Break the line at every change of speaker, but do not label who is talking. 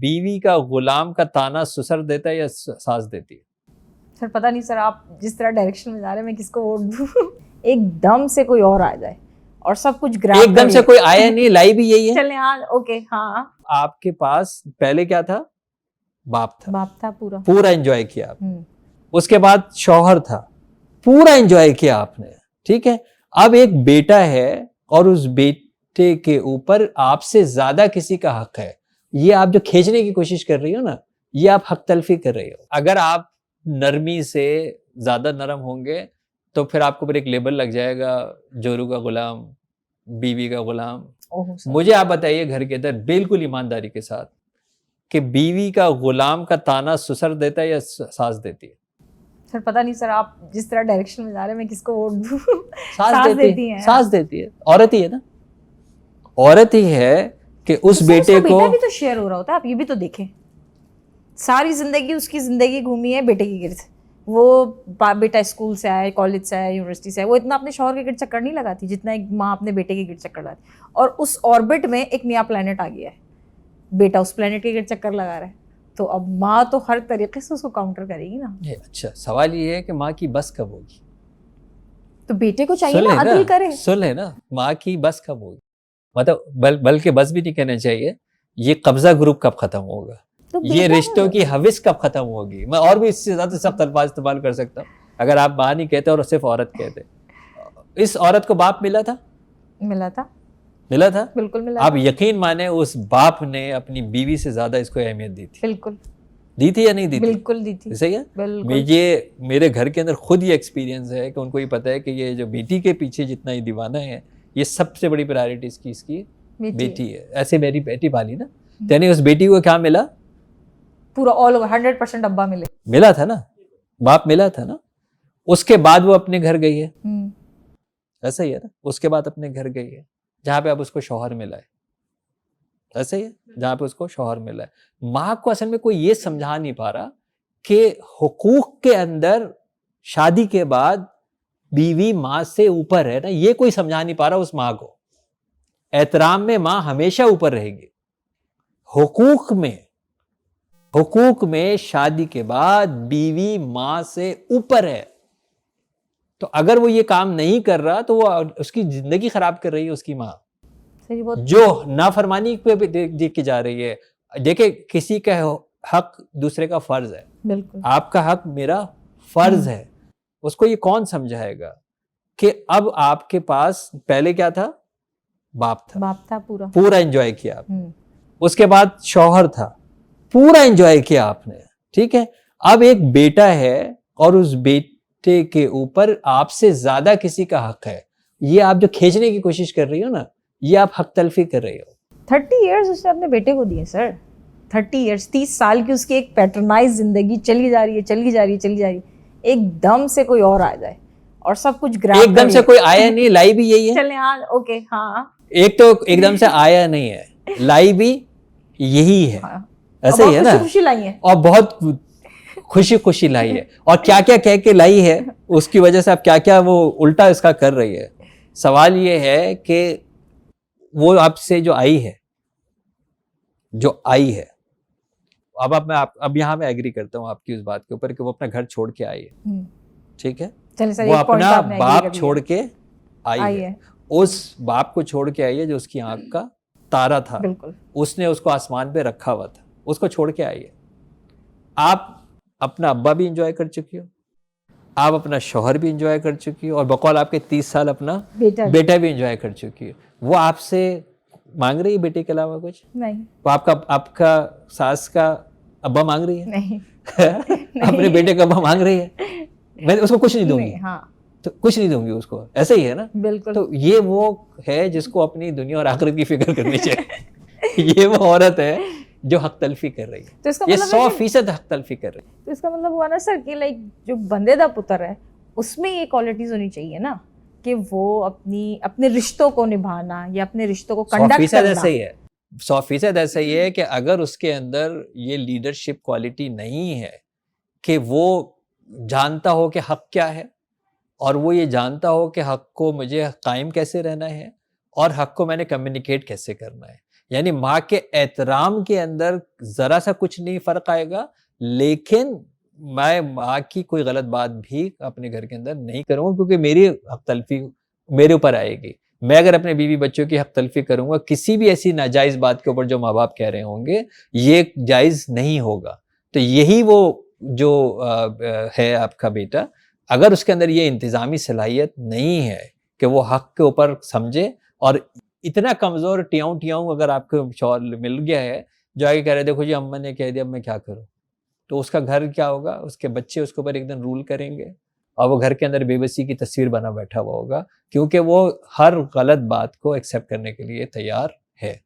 बीवी का गुलाम का ताना ससुर देता है या सास देती है?
सर पता नहीं सर, आप जिस तरह डायरेक्शन में जा रहे हैं मैं किसको वोट दूं। एकदम से कोई और आ जाए और सब कुछ ग्रैब
एकदम से कोई आया नहीं, लाई भी यही है।
चले हाँ ओके हाँ।
आपके पास पहले क्या था? बाप था।
बाप था
पूरा एंजॉय किया आपने। उसके बाद शौहर था, पूरा एंजॉय किया आपने, ठीक है। अब एक बेटा है और उस बेटे के ऊपर आपसे ज्यादा किसी का हक है। ये आप जो खींचने की कोशिश कर रही हो ना, ये आप हक तलफी कर रही हो। अगर आप नरमी से ज्यादा नरम होंगे तो फिर आपको फिर एक लेबल लग जाएगा, जोरू का गुलाम, बीवी का गुलाम। मुझे आप बताइए घर के अंदर बिल्कुल ईमानदारी के साथ कि बीवी का गुलाम का ताना ससुर देता है या सास देती है?
सर पता नहीं सर, आप जिस तरह डायरेक्शन में जा रहे हैं मैं किसको वोट दूं।
सास देती है। सास देती है, औरत ही है ना, औरत ही है कि उस
तो
बेटे को
बेटा भी तो शेयर हो रहा होता है। आप ये भी तो देखें, सारी जिंदगी उसकी जिंदगी घूमी है बेटे के गिर्द। वो बेटा स्कूल से आया, कॉलेज से आया, यूनिवर्सिटी से आया, वो इतना अपने शौहर के गिर्द चक्कर नहीं लगाती जितना एक माँ अपने बेटे के गिर्द चक्कर लगाती। और उस ऑर्बिट में एक नया प्लेनेट आ गया है, बेटा उस प्लेनेट के गिर्द चक्कर लगा रहा है, तो अब माँ तो हर तरीके से उसको काउंटर करेगी ना।
अच्छा, सवाल ये है कि माँ की बस कब होगी?
तो बेटे को चाहिए ना अदल करे।
सुन है ना, माँ की बस कब होगी? मतलब बल्कि बस भी नहीं कहना चाहिए, ये कब्जा ग्रुप कब खत्म होगा,
तो
ये रिश्तों की हविस कब खत्म होगी। मैं और भी इससे ज्यादा सख्त अल्फाज इस्तेमाल कर सकता हूँ अगर आप माँ नहीं कहते और सिर्फ औरत कहते। इस औरत को बाप मिला था?
मिला था,
मिला था,
बिल्कुल मिला।
आप यकीन माने उस बाप ने अपनी बीवी से ज्यादा इसको अहमियत दी थी।
बिल्कुल
दी थी या नहीं दी थी?
बिल्कुल दी थी।
सही है। ये मेरे घर के अंदर खुद ये एक्सपीरियंस है कि उनको ये पता है कि ये जो बेटी के पीछे जितना ही दीवाना है, ये सबसे बड़ी प्रायोरिटी इसकी बेटी है। ऐसे मेरी बेटी पाली ना, यानी उस बेटी को क्या मिला?
पूरा ऑल ओवर 100% डब्बा
मिला था ना, बाप मिला था ना। उसके बाद वो अपने घर गई है, ऐसा ही है ना। उसके बाद अपने घर गई है जहां पे अब उसको शौहर मिला है, ऐसा ही है, जहां पे उसको शौहर मिला है। माँ को असल में कोई ये समझा नहीं पा रहा कि हुकूक के अंदर शादी के बाद बीवी माँ से ऊपर है ना, ये कोई समझा नहीं पा रहा उस माँ को। एहतराम में माँ हमेशा ऊपर रहेगी, हुकूक में शादी के बाद बीवी माँ से ऊपर है। तो अगर वो ये काम नहीं कर रहा तो वो उसकी जिंदगी खराब कर रही है उसकी माँ, जो नाफरमानी पे देख के जा रही है। देखे, किसी का हक दूसरे का फर्ज है, बिल्कुल आपका हक मेरा फर्ज है। उसको ये कौन समझाएगा कि अब आपके पास पहले क्या था? बाप था, पूरा एंजॉय किया आपने। उसके बाद शौहर था, पूरा एंजॉय किया आपने, ठीक है। अब एक बेटा है और उस बेटे के ऊपर आपसे ज्यादा किसी का हक है। ये आप जो खींचने की कोशिश कर रही हो ना, ये आप हक तलफी कर रही हो।
30 इयर्स उसने अपने बेटे को दिए सर, 30 इयर्स, 30 साल की उसकी एक पैटर्नाइज जिंदगी चली जा रही है। एकदम से कोई और आ जाए और सब कुछ ग्रैब
एकदम से कोई आया नहीं, लाई भी यही है।
चले हाँ ओके हाँ।
एक तो एकदम से आया नहीं है, लाई भी यही है, ऐसे ही है ना।
खुशी लाई है
और बहुत खुशी लाई है, और क्या क्या कह के लाई है, उसकी वजह से अब क्या क्या वो उल्टा इसका कर रही है। सवाल ये है कि वो आपसे जो आई है, अब यहाँ मैं एग्री करता हूँ आपकी उस बात के ऊपर कि वो अपना घर छोड़ के आई है, ठीक है। वो अपना बाप छोड़ के आई है। उस बाप को छोड़ के आई है जो उसकी आंख का तारा था, उसने उसको आसमान पे रखा हुआ था, उसको छोड़ के आई है। आप अपना अब्बा भी एंजॉय कर चुकी हो, आप अपना शौहर भी एंजॉय कर चुकी हो, और बकौल आपके 30 साल अपना बेटा भी एंजॉय कर चुकी है। वो आपसे मांग रही है बेटे के अलावा कुछ नहीं? तो आपका सास का अब्बा मांग रही है? नहीं। अपने बेटे का अब्बा मांग रही है? मैं उसको कुछ नहीं दूंगी। हाँ। तो कुछ नहीं दूंगी उसको, ऐसे ही है ना। बिल्कुल। तो ये वो है जिसको अपनी दुनिया और आखिरत की फिक्र करनी चाहिए। ये वो औरत है जो हक तलफी कर रही है, तो इसका ये 100% हक तलफी कर रही है।
तो इसका मतलब हुआ ना सर कि लाइक जो बंदे दा पुत्र है उसमें ये क्वालिटीज होनी चाहिए ना, कि वो अपने रिश्तों को निभाना या अपने रिश्तों को कंडक्ट करना।
ऐसा ही है, 100% ऐसा ही है कि अगर उसके अंदर ये लीडरशिप क्वालिटी नहीं है कि वो जानता हो कि हक क्या है, और वो ये जानता हो कि हक को मुझे कायम कैसे रहना है और हक को मैंने कम्युनिकेट कैसे करना है, यानी माँ के एहतराम के अंदर जरा सा कुछ नहीं फर्क आएगा, लेकिन मैं माँ की कोई गलत बात भी अपने घर के अंदर नहीं करूंगा, क्योंकि मेरी हक तलफी मेरे ऊपर आएगी। मैं अगर अपने बीवी बच्चों की हक तलफी करूंगा किसी भी ऐसी नाजायज बात के ऊपर जो माँ बाप कह रहे होंगे, ये जायज नहीं होगा। तो यही वो जो है आपका बेटा, अगर उसके अंदर ये इंतजामी सलाहियत नहीं है कि वो हक के ऊपर समझे, और इतना कमजोर टियाऊं अगर आपको शौहर मिल गया है जो आगे कह रहे देखो जी अम्मा ने कह दिया अब मैं क्या करूं, तो उसका घर क्या होगा, उसके बच्चे उसके ऊपर एकदम रूल करेंगे और वो घर के अंदर बेबसी की तस्वीर बना बैठा हुआ होगा, क्योंकि वो हर गलत बात को एक्सेप्ट करने के लिए तैयार है।